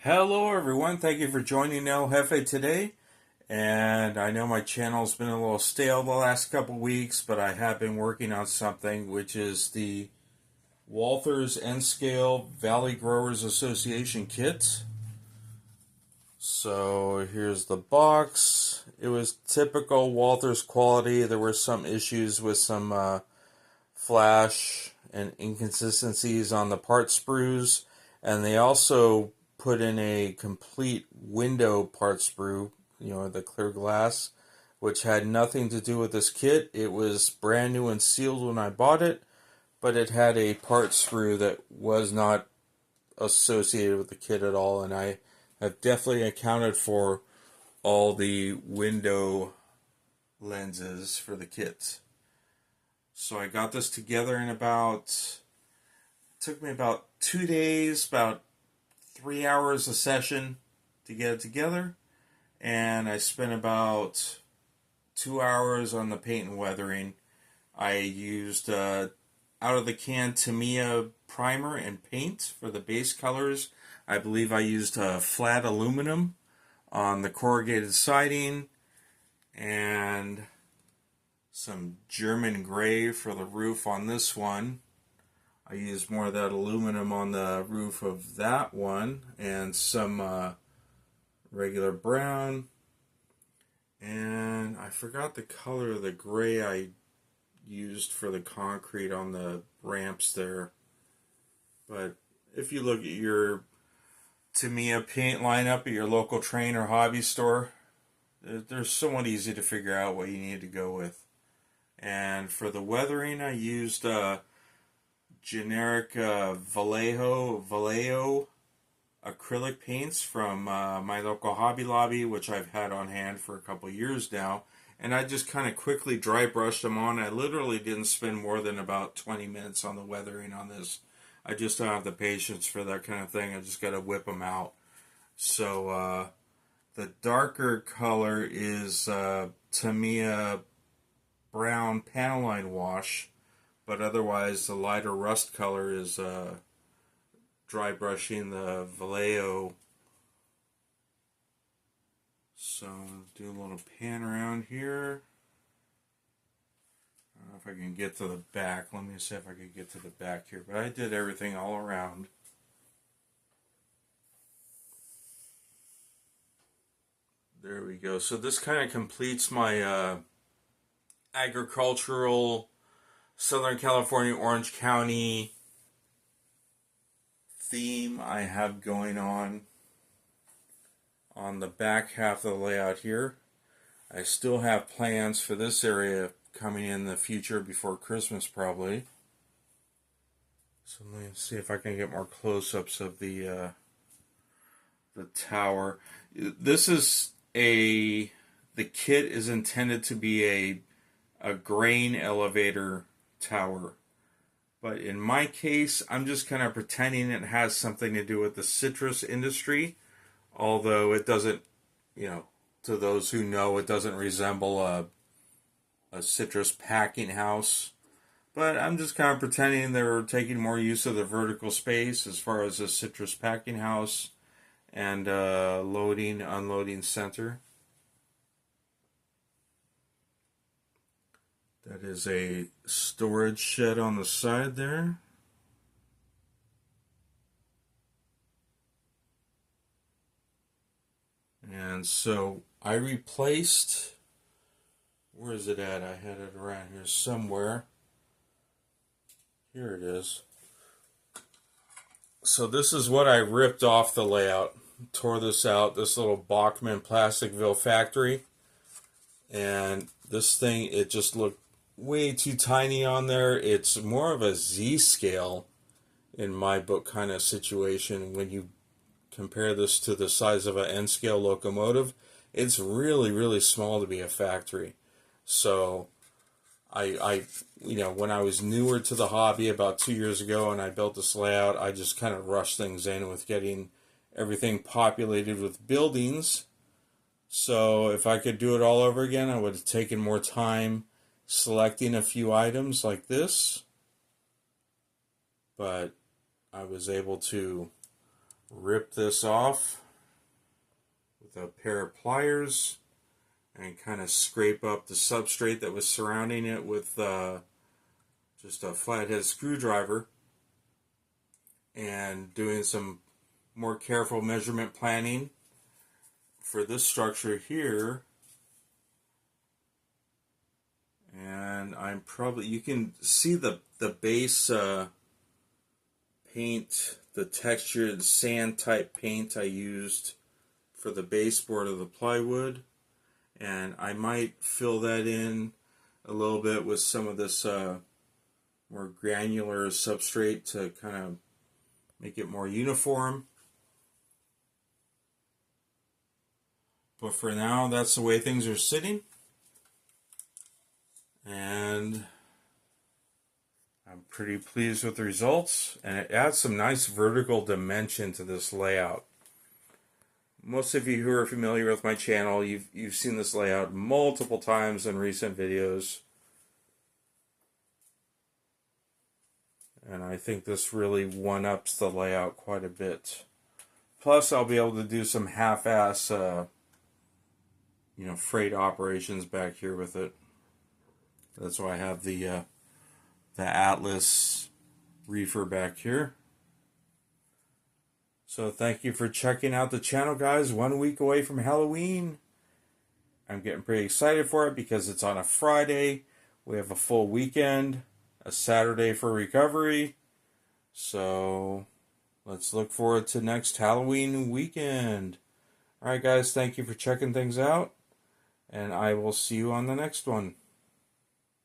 Hello everyone, thank you for joining El Jefe today. And I know my channel's been a little stale the last couple weeks, but I have been working on something, which is the Walthers N-Scale Valley Growers Association kit. So here's the box. It was typical Walthers quality. There were some issues with some flash and inconsistencies on the part sprues, and they also put in a complete window part sprue, the clear glass, which had nothing to do with this kit. It was brand new and sealed when I bought it, but it had a part sprue that was not associated with the kit at all, and I have definitely accounted for all the window lenses for the kit. So I got this together in it took me about 2 days, about 3 hours a session to get it together. And I spent about 2 hours on the paint and weathering. I used out of the can Tamiya primer and paint for the base colors. I believe I used flat aluminum on the corrugated siding and some German gray for the roof on this one. I used more of that aluminum on the roof of that one, and some regular brown. And I forgot the color of the gray I used for the concrete on the ramps there. But if you look at your Tamiya paint lineup at your local Train or hobby store, they're somewhat easy to figure out what you need to go with. And for the weathering, I used generic Vallejo acrylic paints from my local Hobby Lobby, which I've had on hand for a couple years now. And I just kind of quickly dry brushed them on. I literally didn't spend more than about 20 minutes on the weathering on this. I just don't have the patience for that kind of thing. I just got to whip them out. So the darker color is Tamiya brown panel line wash, but otherwise the lighter rust color is dry brushing the Vallejo. So do a little pan around here. I don't know if I can get to the back. Let me see if I can get to the back here, but I did everything all around. There we go. So this kind of completes my agricultural Southern California, Orange County theme I have going on the back half of the layout here. I still have plans for this area coming in the future before Christmas probably. So let me see if I can get more close-ups of the tower. This is the kit is intended to be a grain elevator tower. But in my case, I'm just kind of pretending it has something to do with the citrus industry, although it doesn't, to those who know, it doesn't resemble a citrus packing house. But I'm just kind of pretending they're taking more use of the vertical space as far as a citrus packing house and loading, unloading center. That is a storage shed on the side there. And so I replaced, where is it at? I had it around here somewhere. Here it is. So this is what I ripped off the layout. Tore this out, this little Bachman Plasticville factory. And this thing, it just looked way too tiny on there. It's more of a Z scale in my book kind of situation. When you compare this to the size of an N scale locomotive, it's really, really small to be a factory. So I when I was newer to the hobby about 2 years ago and I built this layout, I just kind of rushed things in with getting everything populated with buildings. So if I could do it all over again, I would have taken more time selecting a few items like this. But I was able to rip this off with a pair of pliers and kind of scrape up the substrate that was surrounding it with just a flathead screwdriver, and doing some more careful measurement planning for this structure here. And I'm probably, you can see the base paint, the textured sand type paint I used for the baseboard of the plywood, and I might fill that in a little bit with some of this more granular substrate to kind of make it more uniform. But for now, that's the way things are sitting. And I'm pretty pleased with the results, and it adds some nice vertical dimension to this layout. Most of you who are familiar with my channel, you've seen this layout multiple times in recent videos. And I think this really one-ups the layout quite a bit. Plus, I'll be able to do some half-ass, freight operations back here with it. That's why I have the Atlas reefer back here. So thank you for checking out the channel, guys. 1 week away from Halloween. I'm getting pretty excited for it because it's on a Friday. We have a full weekend, a Saturday for recovery. So let's look forward to next Halloween weekend. Alright, guys, thank you for checking things out, and I will see you on the next one.